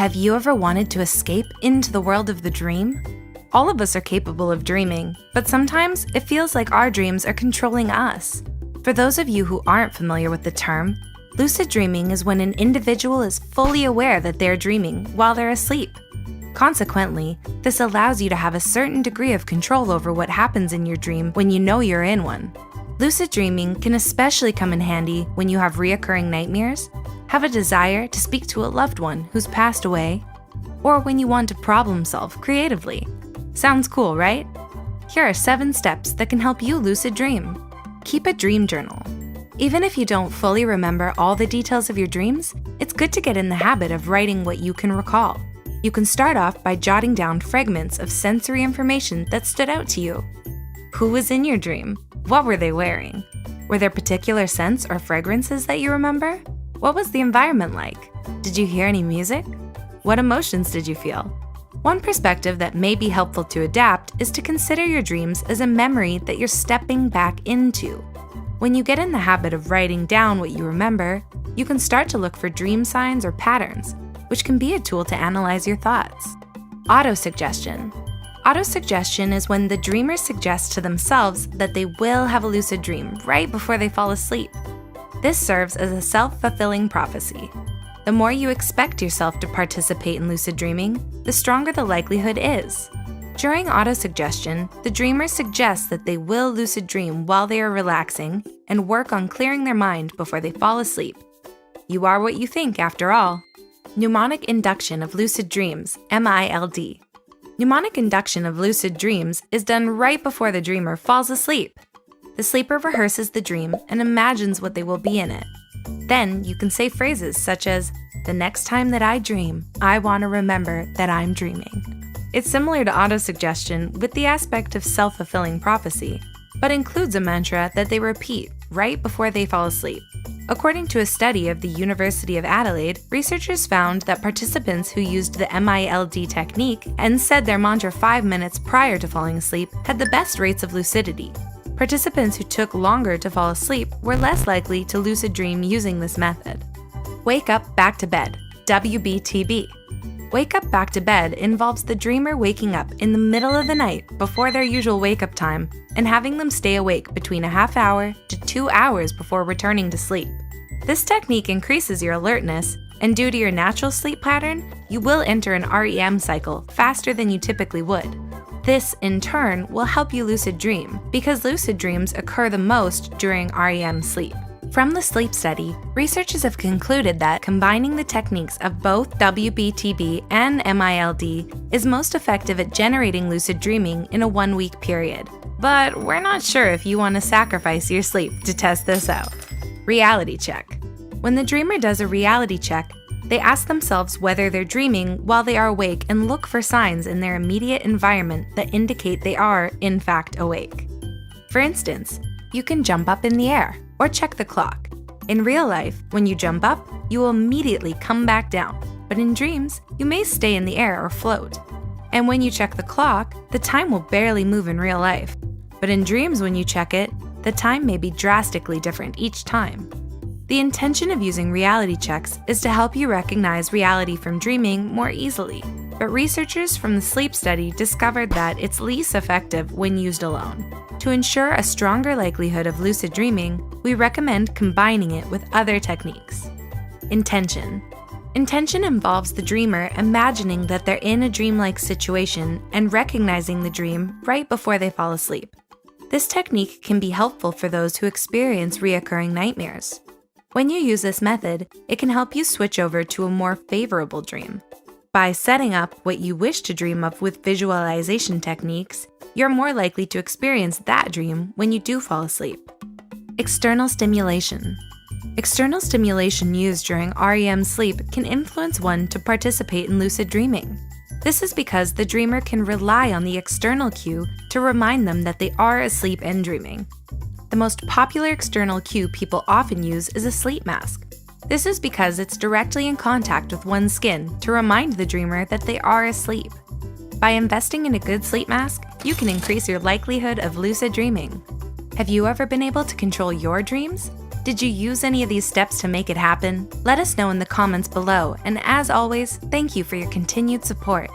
Have you ever wanted to escape into the world of the dream? All of us are capable of dreaming, but sometimes it feels like our dreams are controlling us. For those of you who aren't familiar with the term, lucid dreaming is when an individual is fully aware that they're dreaming while they're asleep. Consequently, this allows you to have a certain degree of control over what happens in your dream when you know you're in one. Lucid dreaming can especially come in handy when you have reoccurring nightmares, have a desire to speak to a loved one who's passed away, or when you want to problem solve creatively. Sounds cool, right? Here are 7 steps that can help you lucid dream. Keep a dream journal. Even if you don't fully remember all the details of your dreams, it's good to get in the habit of writing what you can recall. You can start off by jotting down fragments of sensory information that stood out to you. Who was in your dream? What were they wearing? Were there particular scents or fragrances that you remember? What was the environment like? Did you hear any music? What emotions did you feel? One perspective that may be helpful to adapt is to consider your dreams as a memory that you're stepping back into. When you get in the habit of writing down what you remember, you can start to look for dream signs or patterns, which can be a tool to analyze your thoughts. Autosuggestion. Autosuggestion is when the dreamer suggests to themselves that they will have a lucid dream right before they fall asleep. This serves as a self-fulfilling prophecy. The more you expect yourself to participate in lucid dreaming, the stronger the likelihood is. During autosuggestion, the dreamer suggests that they will lucid dream while they are relaxing and work on clearing their mind before they fall asleep. You are what you think, after all. Mnemonic induction of lucid dreams, MILD. Mnemonic induction of lucid dreams is done right before the dreamer falls asleep. The sleeper rehearses the dream and imagines what they will be in it. Then you can say phrases such as, "The next time that I dream, I want to remember that I'm dreaming." It's similar to autosuggestion with the aspect of self-fulfilling prophecy, but includes a mantra that they repeat right before they fall asleep. According to a study of the University of Adelaide, researchers found that participants who used the MILD technique and said their mantra 5 minutes prior to falling asleep had the best rates of lucidity. Participants who took longer to fall asleep were less likely to lucid dream using this method. Wake up back to bed, WBTB. Wake up back to bed involves the dreamer waking up in the middle of the night before their usual wake-up time and having them stay awake between a half hour to 2 hours before returning to sleep. This technique increases your alertness, and due to your natural sleep pattern, you will enter an REM cycle faster than you typically would. This, in turn, will help you lucid dream, because lucid dreams occur the most during REM sleep. From the sleep study, researchers have concluded that combining the techniques of both WBTB and MILD is most effective at generating lucid dreaming in a 1-week period. But we're not sure if you want to sacrifice your sleep to test this out. Reality check. When the dreamer does a reality check, they ask themselves whether they're dreaming while they are awake and look for signs in their immediate environment that indicate they are, in fact, awake. For instance, you can jump up in the air or check the clock. In real life, when you jump up, you will immediately come back down, but in dreams, you may stay in the air or float. And when you check the clock, the time will barely move in real life. But in dreams, when you check it, the time may be drastically different each time. The intention of using reality checks is to help you recognize reality from dreaming more easily, but researchers from the sleep study discovered that it's least effective when used alone. To ensure a stronger likelihood of lucid dreaming, we recommend combining it with other techniques. Intention. Intention involves the dreamer imagining that they're in a dreamlike situation and recognizing the dream right before they fall asleep. This technique can be helpful for those who experience reoccurring nightmares. When you use this method, it can help you switch over to a more favorable dream. By setting up what you wish to dream of with visualization techniques, you're more likely to experience that dream when you do fall asleep. External stimulation. External stimulation used during REM sleep can influence one to participate in lucid dreaming. This is because the dreamer can rely on the external cue to remind them that they are asleep and dreaming. The most popular external cue people often use is a sleep mask. This is because it's directly in contact with one's skin to remind the dreamer that they are asleep. By investing in a good sleep mask, you can increase your likelihood of lucid dreaming. Have you ever been able to control your dreams? Did you use any of these steps to make it happen? Let us know in the comments below, and as always, thank you for your continued support.